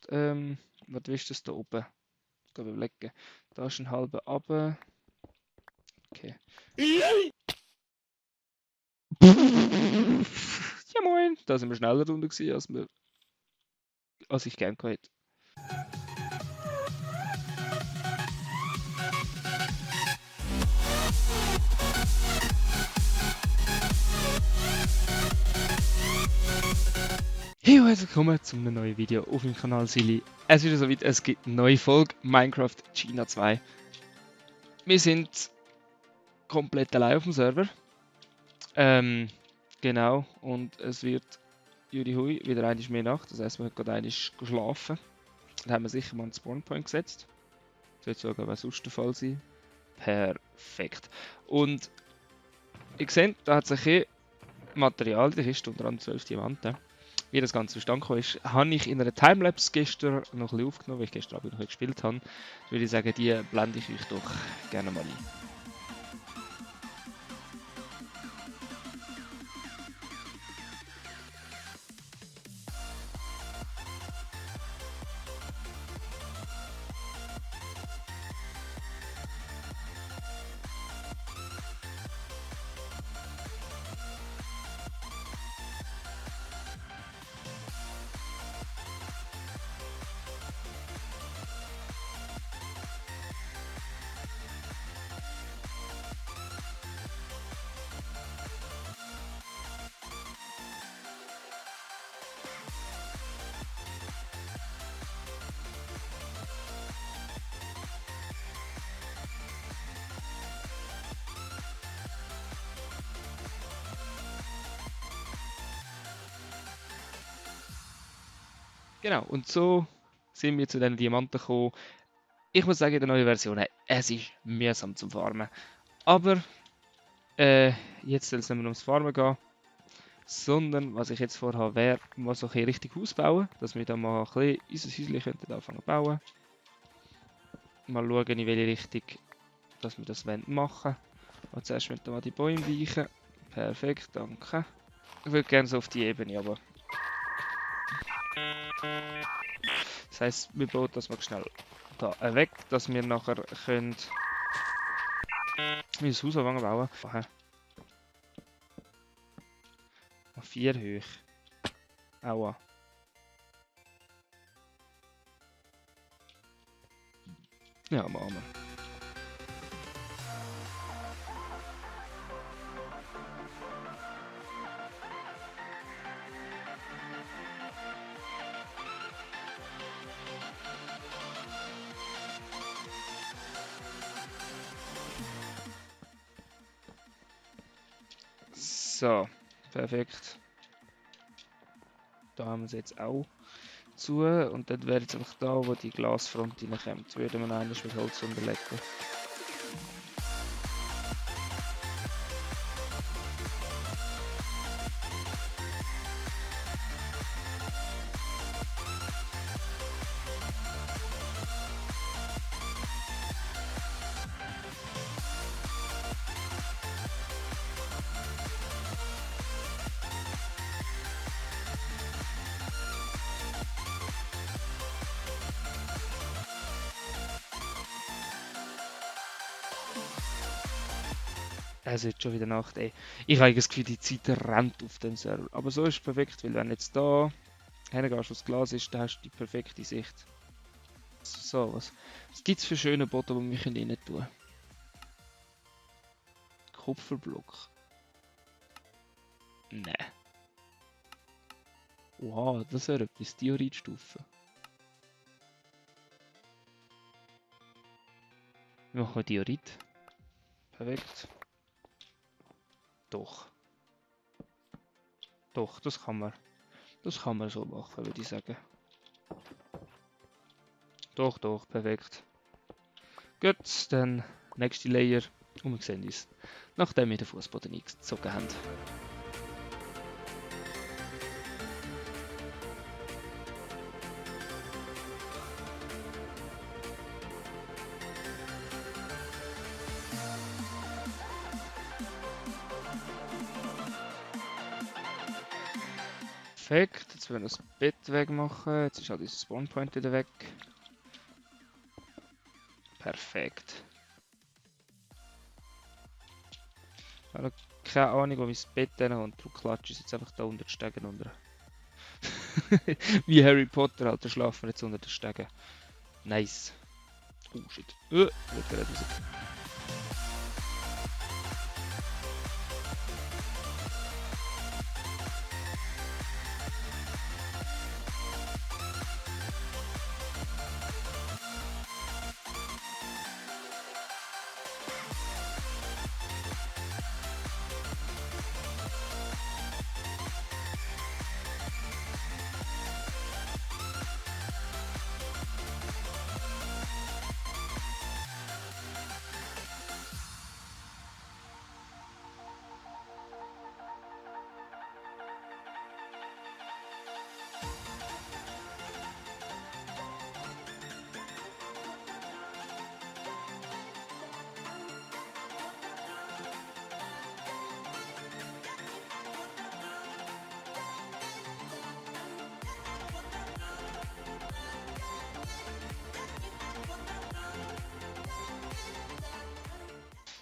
Was ist das da oben? Ich kann überlegen. Da ist ein halber runter. Okay. Ja moin! Da sind wir schneller runter gewesen, als ich gern gehabt hätte. Hey und herzlich willkommen zu einem neuen Video auf meinem Kanal Silly. Es ist wieder soweit, es gibt eine neue Folge Minecraft China 2. Wir sind komplett allein auf dem Server. Genau, und es wird Juri Hui wieder einmal mehr Nacht, das heisst, wir haben gerade einmal geschlafen. Dann haben wir sicher mal einen Spawnpoint gesetzt. Das wird sogar was sonst der Fall sein. Perfekt. Und ihr seht, da hat sich hier Material, die Kiste unter anderem 12 Diamanten. Wie das Ganze zustande gekommen ist, habe ich in einer Timelapse gestern noch ein bisschen aufgenommen, weil ich gestern Abend noch gespielt habe. Da würde ich sagen, die blende ich euch doch gerne mal ein. Genau, und so sind wir zu den Diamanten gekommen. Ich muss sagen, in der neuen Version, es ist mühsam zum Farmen. Aber jetzt soll es nicht mehr ums Farmen gehen, sondern was ich jetzt vorhabe, wäre mal so ein richtig Haus bauen, dass wir da mal ein bisschen unser Häuschen anfangen zu bauen. Mal schauen, in welche Richtung dass wir das machen wollen. Und zuerst müssen wir mal die Bäume weichen. Perfekt, danke. Ich würde gerne so auf die Ebene, aber... Das heisst, wir bauen das mal schnell da weg, dass wir nachher können... unser Haus anfangen bauen. Mal 4 hoch. Aua. Ja, machen wir. So, perfekt. Da haben wir es jetzt auch zu. Und dann wäre jetzt einfach da, wo die Glasfront reinkommt. Jetzt würden wir eigentlich mit Holz unterlegen. Es ist schon wieder Nacht, ey. Ich habe das Gefühl, die Zeit rennt auf den Server. Aber so ist es perfekt, weil wenn jetzt da hingehst, wo das Glas ist, dann hast du die perfekte Sicht. So, was gibt es für schöne Boden, die wir rein tun können? Kupferblock. Nein. Oha, das wäre etwas. Dioritstufe. Wir machen Diorit. Perfekt. Doch. Doch, das kann man. Das kann man so machen, würde ich sagen. Doch, doch, perfekt. Gut, dann nächste Layer. Und wir sehen uns, nachdem wir den Fußboden eingezogen haben. Perfekt, Jetzt wollen wir das Bett wegmachen. Jetzt ist halt unser Spawnpoint wieder weg. Perfekt. Ich habe keine Ahnung, wo mein Bett hin und du klatschst jetzt einfach da unter den Stegen unter. Wie Harry Potter, Alter, schlafen wir jetzt unter den Stegen. Nice. Oh shit. Wird gerade raus.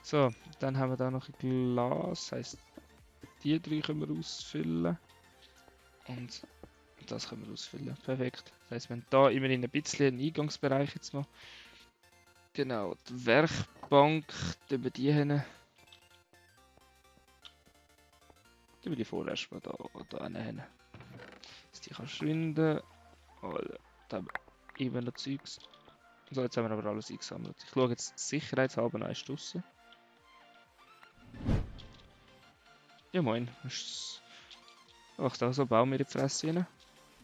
So, dann haben wir da noch ein Glas, heisst, die drei können wir ausfüllen. Und das können wir ausfüllen. Perfekt. Das heisst, wir haben da immerhin ein bisschen einen Eingangsbereich jetzt noch. Genau, die Werkbank, über die hin. Über die vorerst mal da hin. Dass die kann schwinden. Oder da haben wir eben noch Zeugs. So, jetzt haben wir aber alles eingesammelt. Ich schaue jetzt sicherheitshalber noch draussen. Ja moin, ach da so Baum in die Fresse rein.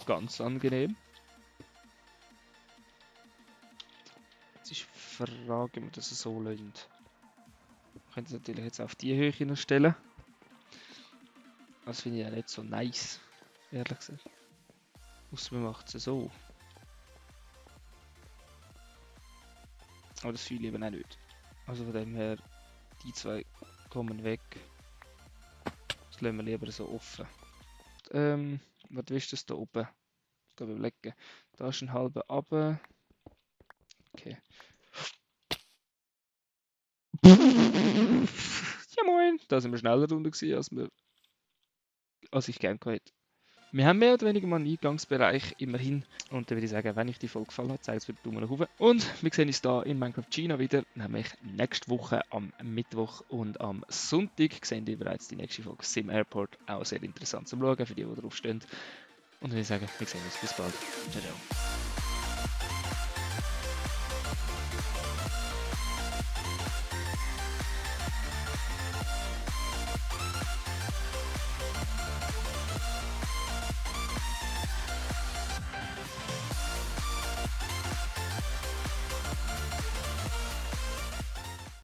Ganz angenehm. Jetzt ist die Frage, ob wir das so lassen. Wir können es natürlich jetzt auf die Höhe hinstellen. Das finde ich ja nicht so nice, ehrlich gesagt. Außer man macht es so. Aber das fühle ich eben auch nicht. Also von dem her, die zwei kommen weg. Das lassen wir lieber so offen. Was ist das da oben? Da überlegen. Da ist ein halber runter. Okay. Ja moin! Da sind wir schneller runter gewesen, als ich gerne hätte. Wir haben mehr oder weniger mal einen Eingangsbereich, immerhin. Und dann würde ich sagen, wenn euch die Folge gefallen hat, zeigt es mir Daumen nach oben. Und wir sehen uns da in Minecraft China wieder, nämlich nächste Woche am Mittwoch und am Sonntag sehen wir bereits die nächste Folge Sim Airport. Auch sehr interessant zum Schauen für die drauf stehen. Und dann würde ich sagen, wir sehen uns bis bald. Ciao, ciao.